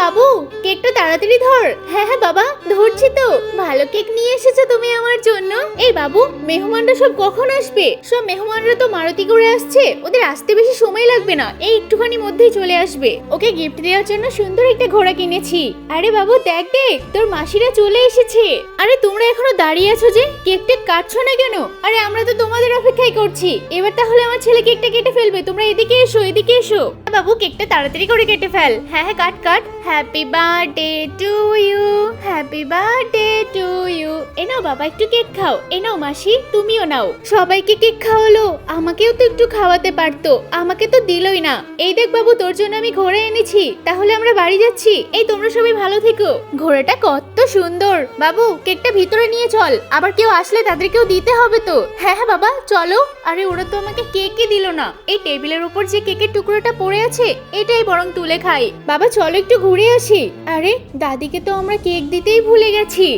বাবু, কেকটা তাড়াতাড়ি ধর। হ্যাঁ হ্যাঁ বাবা, ধরছি তো। ভালো কেক নিয়ে এসেছো তুমি আমার জন্য। এই বাবু, মেহমানরা সব কখন আসবে? সব মেহমানরা তো মারুতি করে আসছে, ওদের আসতে বেশি সময় লাগবে না, এই একটুখানি মধ্যেই চলে আসবে। ওকে গিফট দেওয়ার জন্য সুন্দর একটা ঘোড়া কিনেছি। আরে বাবু দেখ দেখ, তোর মাসিরা চলে এসেছে। আরে তোমরা এখনো দাঁড়িয়ে আছো যে, কেকটা কাটছো না কেন? আরে আমরা তো তোমাদের অপেক্ষাই করছি। এবার তাহলে আমার ছেলে কেকটা কেটে ফেলবে, তোমরা এদিকে এসো, এদিকে এসো। বাবু কেকটা তাড়াতাড়ি করে কেটে ফেল। হ্যাঁ হ্যাঁ কাট কাট। Happy birthday to you, happy birthday to you. এ নাও বাবা, একটু কেক খাও। এ নাও মাসি, তুমিও নাও। সবাইকে কেক খাওয়ালো, আমাকেও তো একটু খাওয়াতে পারতো, আমাকে তো দিলই না। এই দেখ বাবু, তোর জন্য আমি ঘোড়া এনেছি। তাহলে আমরা বাড়ি যাচ্ছি। এই তোমরা সবাই ভালো থেকো। ঘোড়াটা কত সুন্দর। বাবু কেকটা ভিতরে নিয়ে চল, আবার কেউ আসলে তাদেরকেও দিতে হবে তো। হ্যাঁ হ্যাঁ বাবা চলো। আরে ওরা তো আমাকে কেকই দিল না। এই টেবিলের উপর যে কেকের টুকরোটা পড়ে আছে, এটাই বরং তুলে খাই। বাবা চলো একটু ঘুরে আসি। আরে দাদিকে তো আমরা কেক দিতেই ভুলে গেছি।